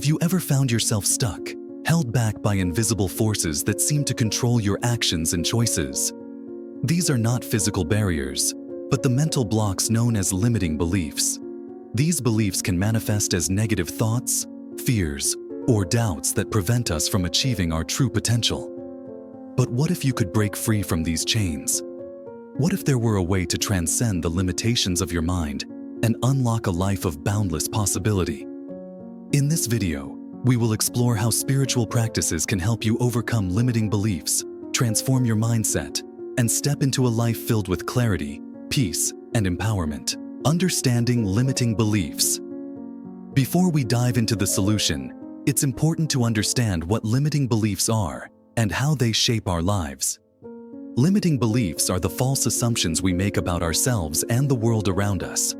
Have you ever found yourself stuck, held back by invisible forces that seem to control your actions and choices? These are not physical barriers, but the mental blocks known as limiting beliefs. These beliefs can manifest as negative thoughts, fears, or doubts that prevent us from achieving our true potential. But what if you could break free from these chains? What if there were a way to transcend the limitations of your mind and unlock a life of boundless possibility? In this video, we will explore how spiritual practices can help you overcome limiting beliefs, transform your mindset, and step into a life filled with clarity, peace, and empowerment. Understanding limiting beliefs. Before we dive into the solution, it's important to understand what limiting beliefs are and how they shape our lives. Limiting beliefs are the false assumptions we make about ourselves and the world around us.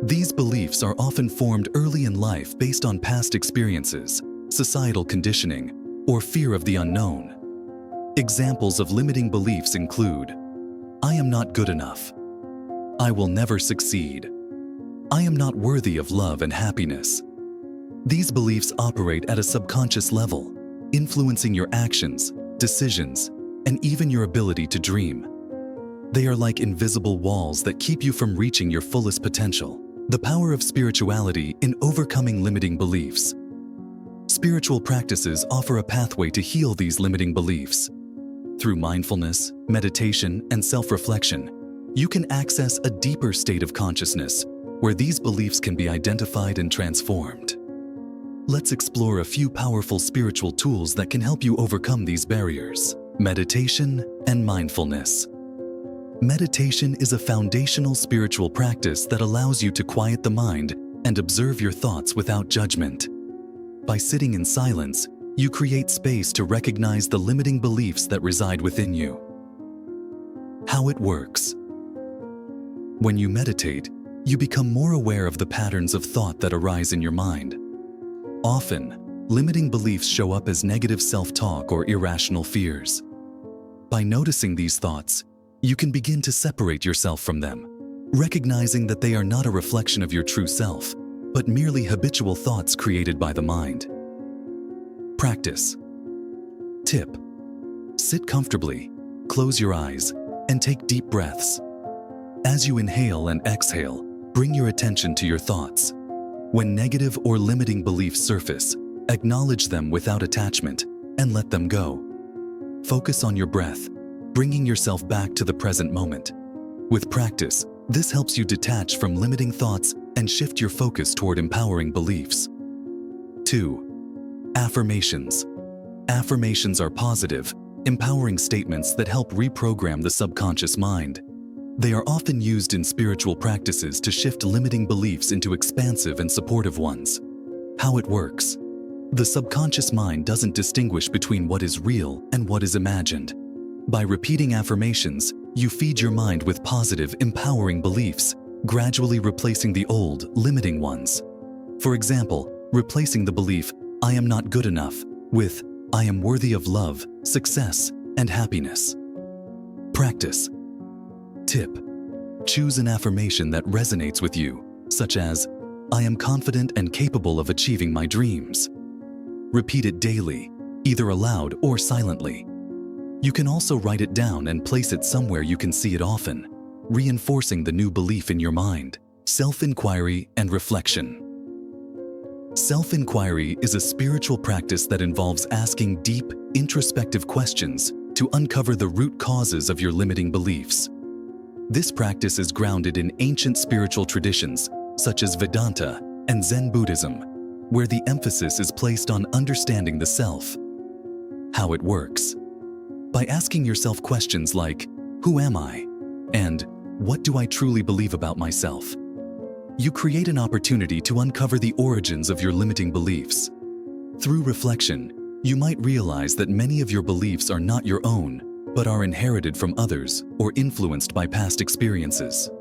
These beliefs are often formed early in life based on past experiences, societal conditioning, or fear of the unknown. Examples of limiting beliefs include: I am not good enough. I will never succeed. I am not worthy of love and happiness. These beliefs operate at a subconscious level, influencing your actions, decisions, and even your ability to dream. They are like invisible walls that keep you from reaching your fullest potential. The power of spirituality in overcoming limiting beliefs. Spiritual practices offer a pathway to heal these limiting beliefs. Through mindfulness, meditation, and self-reflection, you can access a deeper state of consciousness where these beliefs can be identified and transformed. Let's explore a few powerful spiritual tools that can help you overcome these barriers. Meditation and mindfulness. Meditation is a foundational spiritual practice that allows you to quiet the mind and observe your thoughts without judgment. By sitting in silence, you create space to recognize the limiting beliefs that reside within you. How it works. When you meditate, you become more aware of the patterns of thought that arise in your mind. Often, limiting beliefs show up as negative self-talk or irrational fears. By noticing these thoughts, you can begin to separate yourself from them, recognizing that they are not a reflection of your true self, but merely habitual thoughts created by the mind. Practice. Tip: sit comfortably, close your eyes, and take deep breaths. As you inhale and exhale, bring your attention to your thoughts. When negative or limiting beliefs surface, acknowledge them without attachment and let them go. Focus on your breath, bringing yourself back to the present moment. With practice, this helps you detach from limiting thoughts and shift your focus toward empowering beliefs. 2. Affirmations. Affirmations are positive, empowering statements that help reprogram the subconscious mind. They are often used in spiritual practices to shift limiting beliefs into expansive and supportive ones. How it works. The subconscious mind doesn't distinguish between what is real and what is imagined. By repeating affirmations, you feed your mind with positive, empowering beliefs, gradually replacing the old, limiting ones. For example, replacing the belief, I am not good enough, with, I am worthy of love, success, and happiness. Practice. Tip: choose an affirmation that resonates with you, such as, I am confident and capable of achieving my dreams. Repeat it daily, either aloud or silently. You can also write it down and place it somewhere you can see it often, reinforcing the new belief in your mind. Self-inquiry and reflection. Self-inquiry is a spiritual practice that involves asking deep, introspective questions to uncover the root causes of your limiting beliefs. This practice is grounded in ancient spiritual traditions, such as Vedanta and Zen Buddhism, where the emphasis is placed on understanding the self. How it works. By asking yourself questions like, who am I? And what do I truly believe about myself? You create an opportunity to uncover the origins of your limiting beliefs. Through reflection, you might realize that many of your beliefs are not your own, but are inherited from others or influenced by past experiences.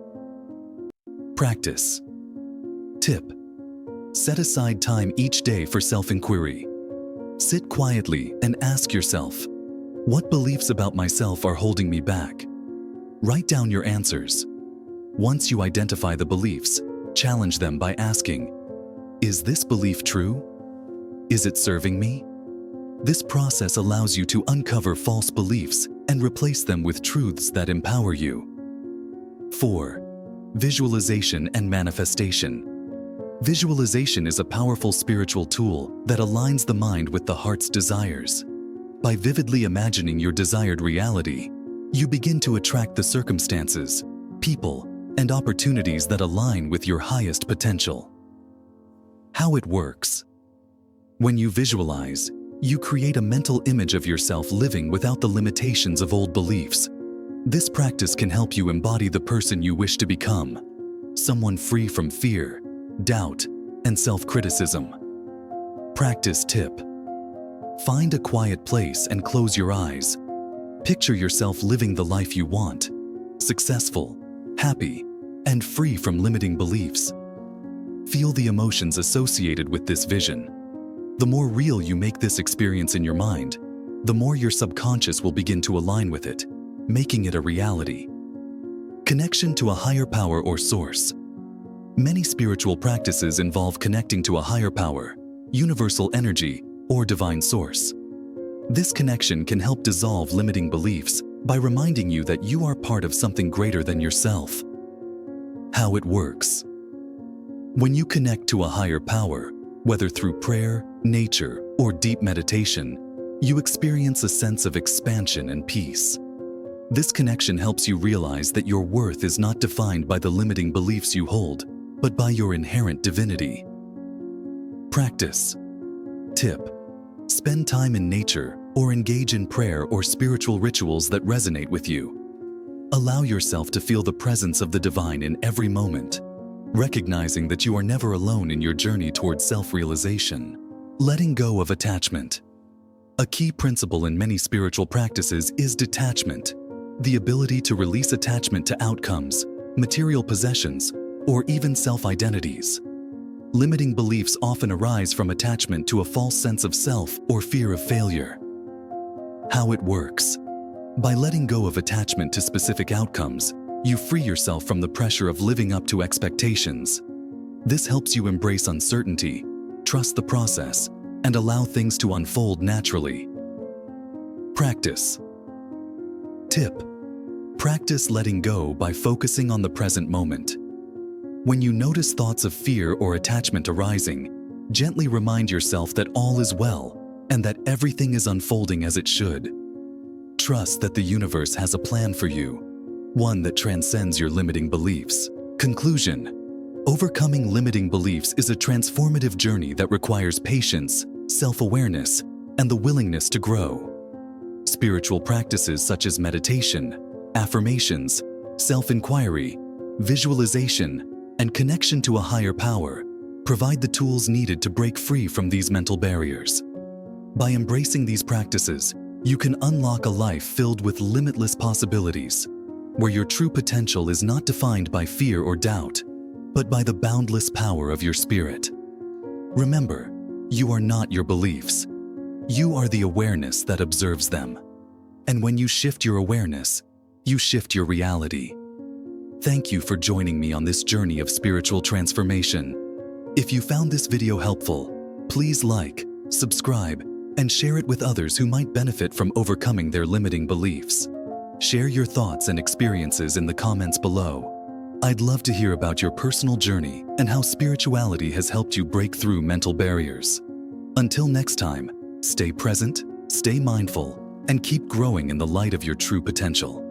Practice. Tip: set aside time each day for self-inquiry. Sit quietly and ask yourself, what beliefs about myself are holding me back? Write down your answers. Once you identify the beliefs, challenge them by asking, is this belief true? Is it serving me? This process allows you to uncover false beliefs and replace them with truths that empower you. 4. Visualization and manifestation. Visualization is a powerful spiritual tool that aligns the mind with the heart's desires. By vividly imagining your desired reality, you begin to attract the circumstances, people, and opportunities that align with your highest potential. How it works. When you visualize, you create a mental image of yourself living without the limitations of old beliefs. This practice can help you embody the person you wish to become, someone free from fear, doubt, and self-criticism. Practice tip. Find a quiet place and close your eyes. Picture yourself living the life you want, successful, happy, and free from limiting beliefs. Feel the emotions associated with this vision. The more real you make this experience in your mind, the more your subconscious will begin to align with it, making it a reality. Connection to a higher power or source. Many spiritual practices involve connecting to a higher power, universal energy, or divine source. This connection can help dissolve limiting beliefs by reminding you that you are part of something greater than yourself. How it works. When you connect to a higher power, whether through prayer, nature, or deep meditation, you experience a sense of expansion and peace. This connection helps you realize that your worth is not defined by the limiting beliefs you hold, but by your inherent divinity. Practice. Tip. Spend time in nature or engage in prayer or spiritual rituals that resonate with you. Allow yourself to feel the presence of the divine in every moment, recognizing that you are never alone in your journey towards self-realization. Letting go of attachment. A key principle in many spiritual practices is detachment, the ability to release attachment to outcomes, material possessions, or even self-identities. Limiting beliefs often arise from attachment to a false sense of self or fear of failure. How it works. By letting go of attachment to specific outcomes, you free yourself from the pressure of living up to expectations. This helps you embrace uncertainty, trust the process, and allow things to unfold naturally. Practice. Tip. Practice letting go by focusing on the present moment. When you notice thoughts of fear or attachment arising, gently remind yourself that all is well and that everything is unfolding as it should. Trust that the universe has a plan for you, one that transcends your limiting beliefs. Conclusion. Overcoming limiting beliefs is a transformative journey that requires patience, self-awareness, and the willingness to grow. Spiritual practices such as meditation, affirmations, self-inquiry, visualization, and connection to a higher power provide the tools needed to break free from these mental barriers. By embracing these practices, you can unlock a life filled with limitless possibilities, where your true potential is not defined by fear or doubt, but by the boundless power of your spirit. Remember, you are not your beliefs. You are the awareness that observes them. And when you shift your awareness, you shift your reality. Thank you for joining me on this journey of spiritual transformation. If you found this video helpful, please like, subscribe, and share it with others who might benefit from overcoming their limiting beliefs. Share your thoughts and experiences in the comments below. I'd love to hear about your personal journey and how spirituality has helped you break through mental barriers. Until next time, stay present, stay mindful, and keep growing in the light of your true potential.